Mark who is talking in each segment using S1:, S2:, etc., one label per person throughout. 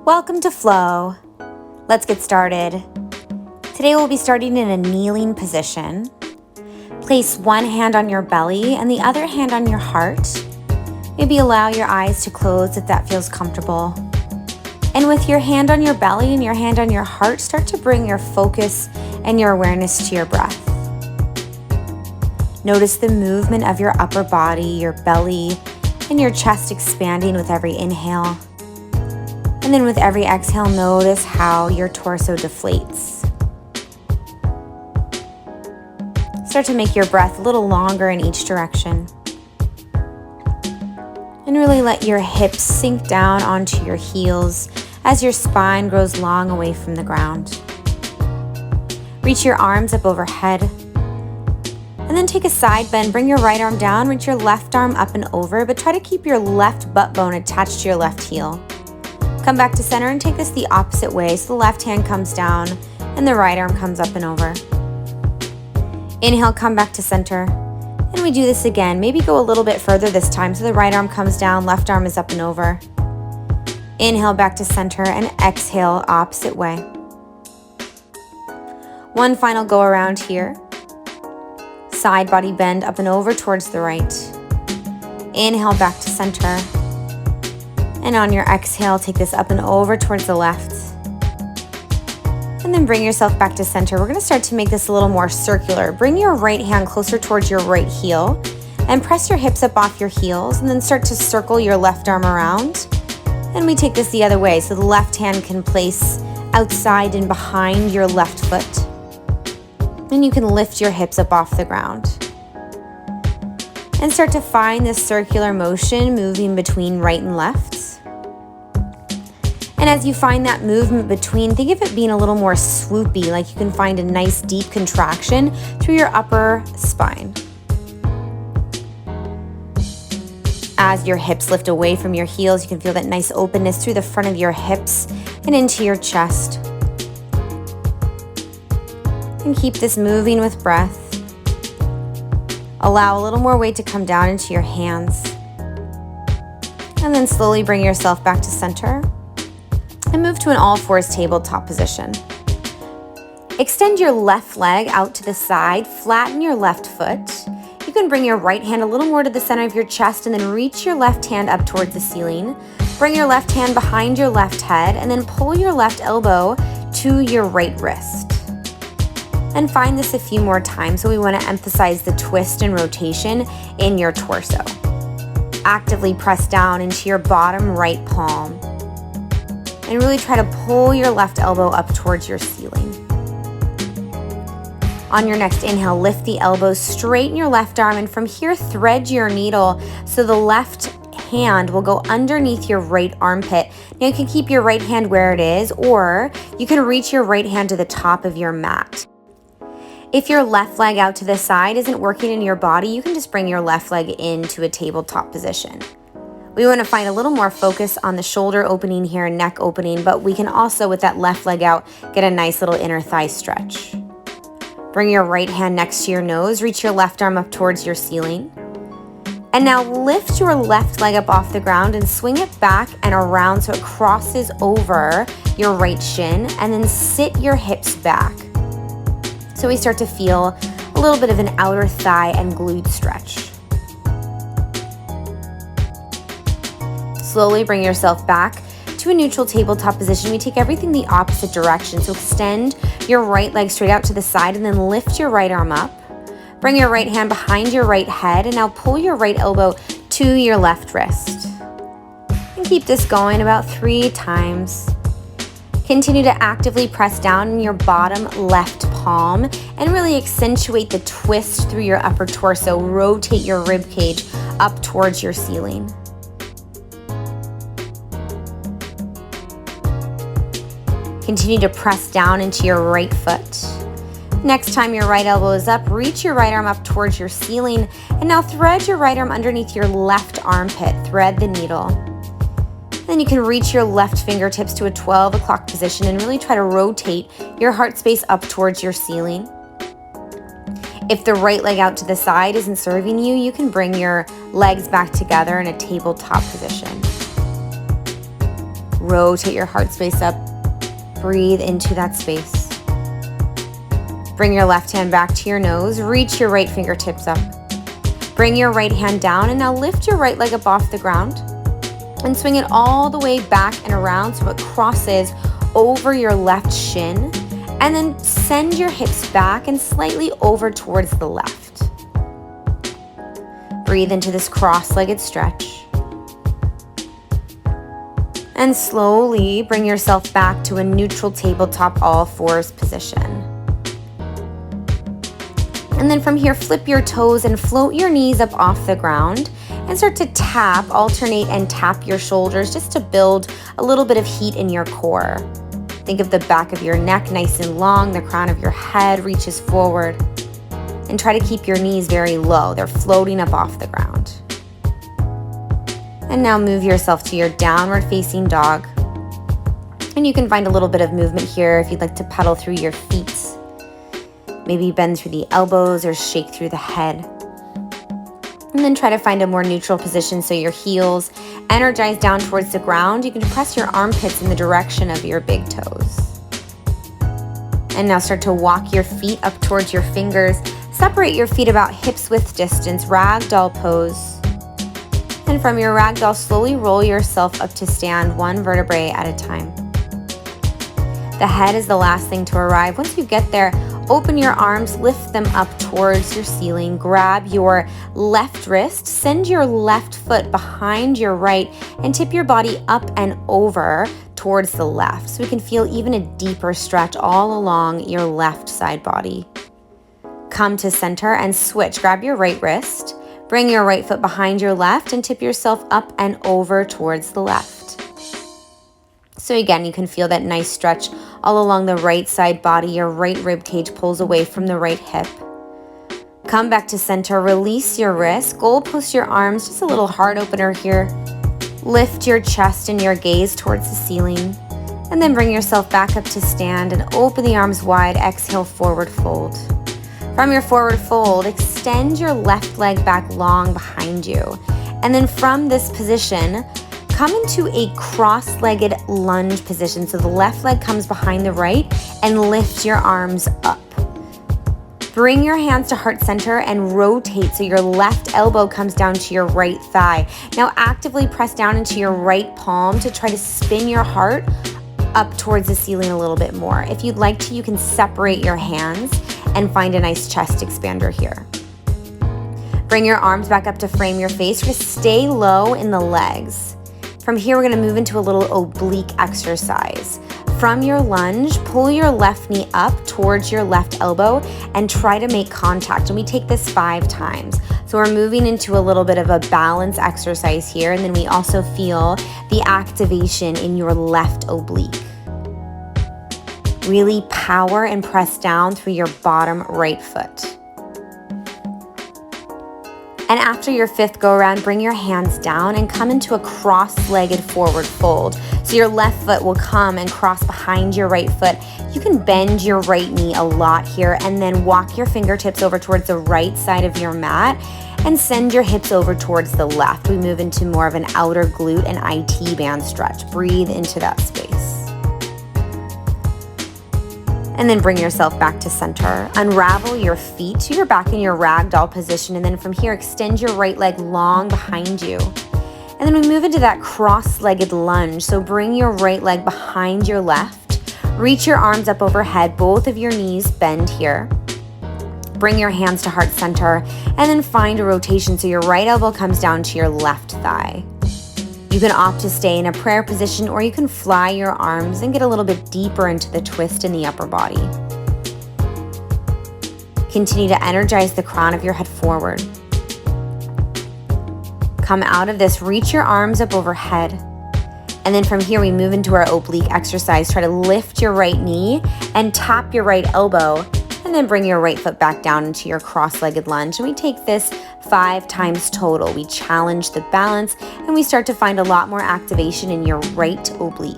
S1: Welcome to Flow. Let's get started. Today we'll be starting in a kneeling position. Place one hand on your belly and the other hand on your heart. Maybe allow your eyes to close if that feels comfortable. And with your hand on your belly and your hand on your heart, start to bring your focus and your awareness to your breath. Notice the movement of your upper body, your belly, and your chest expanding with every inhale. And then with every exhale, notice how your torso deflates. Start to make your breath a little longer in each direction. And really let your hips sink down onto your heels as your spine grows long away from the ground. Reach your arms up overhead. And then take a side bend. Bring your right arm down, reach your left arm up and over, but try to keep your left butt bone attached to your left heel. Come back to center and take this the opposite way. So the left hand comes down and the right arm comes up and over. Inhale, come back to center. And we do this again. Maybe go a little bit further this time. So the right arm comes down, left arm is up and over. Inhale back to center and exhale opposite way. One final go around here. Side body bend up and over towards the right. Inhale back to center. And on your exhale, take this up and over towards the left. And then bring yourself back to center. We're going to start to make this a little more circular. Bring your right hand closer towards your right heel and press your hips up off your heels and then start to circle your left arm around. And we take this the other way. So the left hand can place outside and behind your left foot. And you can lift your hips up off the ground. And start to find this circular motion moving between right and left. And as you find that movement between, think of it being a little more swoopy, like you can find a nice deep contraction through your upper spine. As your hips lift away from your heels, you can feel that nice openness through the front of your hips and into your chest. And keep this moving with breath. Allow a little more weight to come down into your hands. And then slowly bring yourself back to center. And move to an all fours tabletop position. Extend your left leg out to the side, flatten your left foot. You can bring your right hand a little more to the center of your chest and then reach your left hand up towards the ceiling. Bring your left hand behind your left head and then pull your left elbow to your right wrist. And find this a few more times. So we want to emphasize the twist and rotation in your torso. Actively press down into your bottom right palm. And really try to pull your left elbow up towards your ceiling. On your next inhale, lift the elbows, straighten your left arm, and from here, thread your needle so the left hand will go underneath your right armpit. Now you can keep your right hand where it is, or you can reach your right hand to the top of your mat. If your left leg out to the side isn't working in your body, you can just bring your left leg into a tabletop position. We want to find a little more focus on the shoulder opening here and neck opening, but we can also, with that left leg out, get a nice little inner thigh stretch. Bring your right hand next to your nose, reach your left arm up towards your ceiling. And now lift your left leg up off the ground and swing it back and around so it crosses over your right shin, and then sit your hips back. So we start to feel a little bit of an outer thigh and glute stretch. Slowly bring yourself back to a neutral tabletop position. We take everything the opposite direction. So extend your right leg straight out to the side and then lift your right arm up. Bring your right hand behind your right head and now pull your right elbow to your left wrist. And keep this going about 3 times. Continue to actively press down in your bottom left palm and really accentuate the twist through your upper torso. Rotate your rib cage up towards your ceiling. Continue to press down into your right foot. Next time your right elbow is up, reach your right arm up towards your ceiling and now thread your right arm underneath your left armpit. Thread the needle. Then you can reach your left fingertips to a 12 o'clock position and really try to rotate your heart space up towards your ceiling. If the right leg out to the side isn't serving you, you can bring your legs back together in a tabletop position. Rotate your heart space up. Breathe into that space. Bring your left hand back to your nose. Reach your right fingertips up. Bring your right hand down and now lift your right leg up off the ground and swing it all the way back and around so it crosses over your left shin, and then send your hips back and slightly over towards the left. Breathe into this cross-legged stretch. And slowly bring yourself back to a neutral tabletop all fours position. And then from here, flip your toes and float your knees up off the ground and start to alternate and tap your shoulders just to build a little bit of heat in your core. Think of the back of your neck nice and long, the crown of your head reaches forward, and try to keep your knees very low. They're floating up off the ground. And now move yourself to your downward facing dog. And you can find a little bit of movement here if you'd like to pedal through your feet. Maybe bend through the elbows or shake through the head. And then try to find a more neutral position so your heels energize down towards the ground. You can press your armpits in the direction of your big toes. And now start to walk your feet up towards your fingers. Separate your feet about hips width distance, ragdoll pose. And from your ragdoll, slowly roll yourself up to stand, one vertebrae at a time. The head is the last thing to arrive. Once you get there, open your arms, lift them up towards your ceiling. Grab your left wrist, send your left foot behind your right, and tip your body up and over towards the left. So we can feel even a deeper stretch all along your left side body. Come to center and switch. Grab your right wrist, bring your right foot behind your left, and tip yourself up and over towards the left. So again, you can feel that nice stretch all along the right side body. Your right rib cage pulls away from the right hip. Come back to center, release your wrist, goalpost your arms, just a little heart opener here. Lift your chest and your gaze towards the ceiling, and then bring yourself back up to stand and open the arms wide. Exhale, forward fold. From your forward fold, extend your left leg back long behind you. And then from this position, come into a cross-legged lunge position. So the left leg comes behind the right and lift your arms up. Bring your hands to heart center and rotate so your left elbow comes down to your right thigh. Now actively press down into your right palm to try to spin your heart up towards the ceiling a little bit more. If you'd like to, you can separate your hands and find a nice chest expander here. Bring your arms back up to frame your face. Just stay low in the legs. From here, we're gonna move into a little oblique exercise. From your lunge, pull your left knee up towards your left elbow and try to make contact. And we take this 5 times. So we're moving into a little bit of a balance exercise here. And then we also feel the activation in your left oblique. Really power and press down through your bottom right foot. And after your 5th go around, bring your hands down and come into a cross-legged forward fold. So your left foot will come and cross behind your right foot. You can bend your right knee a lot here and then walk your fingertips over towards the right side of your mat and send your hips over towards the left. We move into more of an outer glute and IT band stretch. Breathe into that space. And then bring yourself back to center. Unravel your feet to your back in your ragdoll position. And then from here, extend your right leg long behind you. And then we move into that cross-legged lunge. So bring your right leg behind your left. Reach your arms up overhead. Both of your knees bend here. Bring your hands to heart center. And then find a rotation so your right elbow comes down to your left thigh. You can opt to stay in a prayer position, or you can fly your arms and get a little bit deeper into the twist in the upper body. Continue to energize the crown of your head forward. Come out of this, reach your arms up overhead. And then from here, we move into our oblique exercise. Try to lift your right knee and tap your right elbow, and then bring your right foot back down into your cross-legged lunge. And we take this 5 times total. We challenge the balance and we start to find a lot more activation in your right oblique.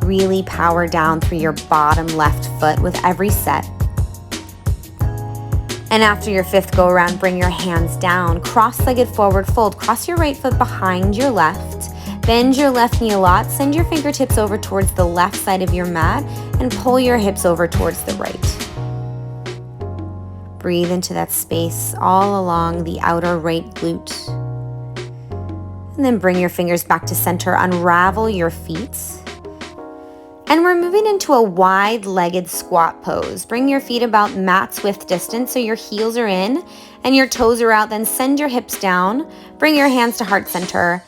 S1: Really power down through your bottom left foot with every set. And after your fifth go around, bring your hands down, cross-legged forward fold. Cross your right foot behind your left. Bend your left knee a lot. Send your fingertips over towards the left side of your mat and pull your hips over towards the right. Breathe into that space all along the outer right glute. And then bring your fingers back to center. Unravel your feet. And we're moving into a wide-legged squat pose. Bring your feet about mat width distance so your heels are in and your toes are out. Then send your hips down. Bring your hands to heart center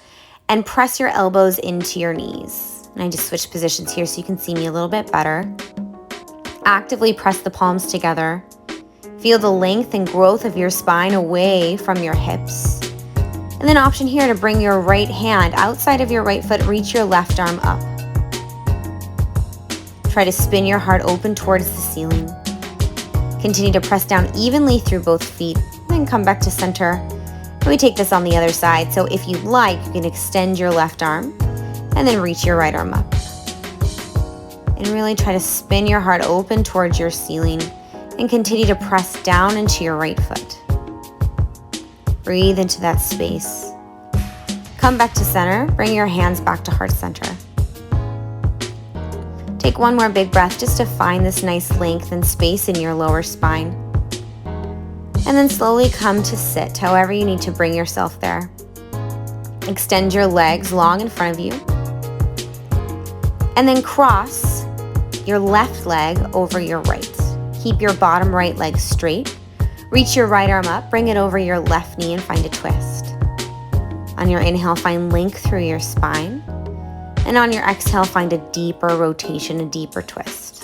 S1: and press your elbows into your knees. And I just switched positions here so you can see me a little bit better. Actively press the palms together. Feel the length and growth of your spine away from your hips. And then option here to bring your right hand outside of your right foot, reach your left arm up. Try to spin your heart open towards the ceiling. Continue to press down evenly through both feet, and then come back to center. And we take this on the other side. So if you'd like, you can extend your left arm and then reach your right arm up. And really try to spin your heart open towards your ceiling and continue to press down into your right foot. Breathe into that space. Come back to center. Bring your hands back to heart center. Take one more big breath just to find this nice length and space in your lower spine. And then slowly come to sit, however you need to bring yourself there. Extend your legs long in front of you. And then cross your left leg over your right. Keep your bottom right leg straight. Reach your right arm up, bring it over your left knee and find a twist. On your inhale, find length through your spine. And on your exhale, find a deeper rotation, a deeper twist.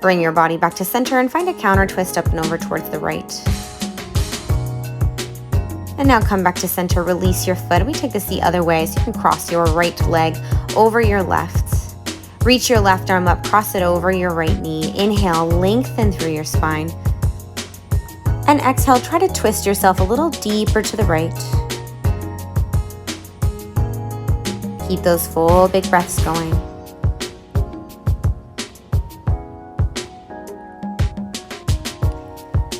S1: Bring your body back to center and find a counter twist up and over towards the right. And now come back to center, release your foot. We take this the other way, so you can cross your right leg over your left. Reach your left arm up, cross it over your right knee. Inhale, lengthen through your spine. And exhale, try to twist yourself a little deeper to the right. Keep those full big breaths going.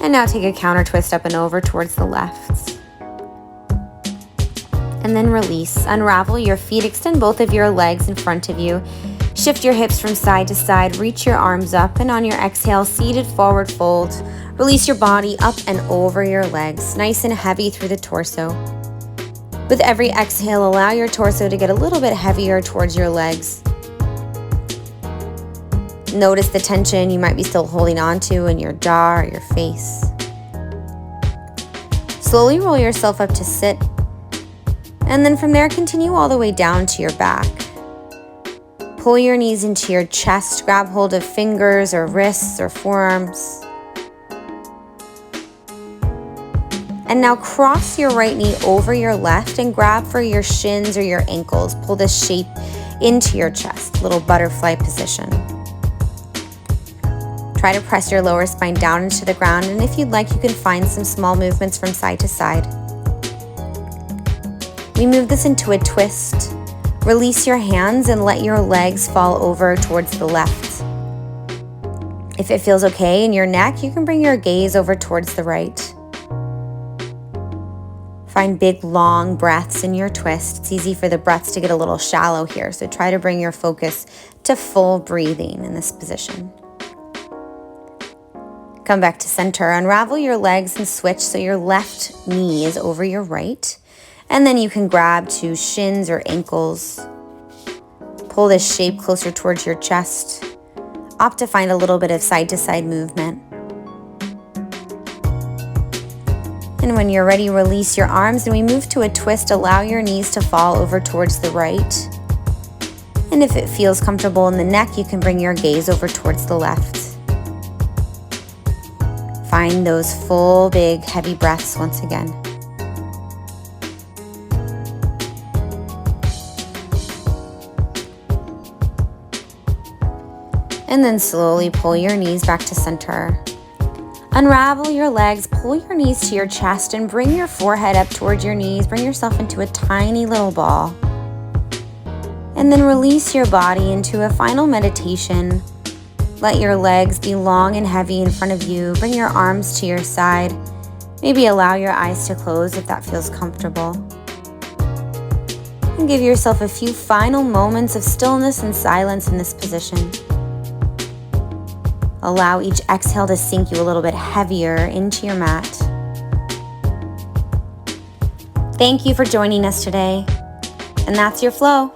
S1: And now take a counter twist up and over towards the left. And then release. Unravel your feet. Extend both of your legs in front of you. Shift your hips from side to side. Reach your arms up. And on your exhale, seated forward fold. Release your body up and over your legs. Nice and heavy through the torso. With every exhale, allow your torso to get a little bit heavier towards your legs. Notice the tension you might be still holding on to in your jaw or your face. Slowly roll yourself up to sit. And then from there, continue all the way down to your back. Pull your knees into your chest. Grab hold of fingers or wrists or forearms. And now cross your right knee over your left and grab for your shins or your ankles. Pull this shape into your chest, little butterfly position. Try to press your lower spine down into the ground, and if you'd like, you can find some small movements from side to side. We move this into a twist. Release your hands and let your legs fall over towards the left. If it feels okay in your neck, you can bring your gaze over towards the right. Find big, long breaths in your twist. It's easy for the breaths to get a little shallow here, so try to bring your focus to full breathing in this position. Come back to center. Unravel your legs and switch so your left knee is over your right. And then you can grab to shins or ankles. Pull this shape closer towards your chest. Opt to find a little bit of side-to-side movement. And when you're ready, release your arms and we move to a twist. Allow your knees to fall over towards the right. And if it feels comfortable in the neck, you can bring your gaze over towards the left. Find those full, big, heavy breaths once again. And then slowly pull your knees back to center. Unravel your legs, pull your knees to your chest, and bring your forehead up towards your knees. Bring yourself into a tiny little ball. And then release your body into a final meditation Let your legs be long and heavy in front of you. Bring your arms to your side. Maybe allow your eyes to close if that feels comfortable. And give yourself a few final moments of stillness and silence in this position. Allow each exhale to sink you a little bit heavier into your mat. Thank you for joining us today. And that's your flow.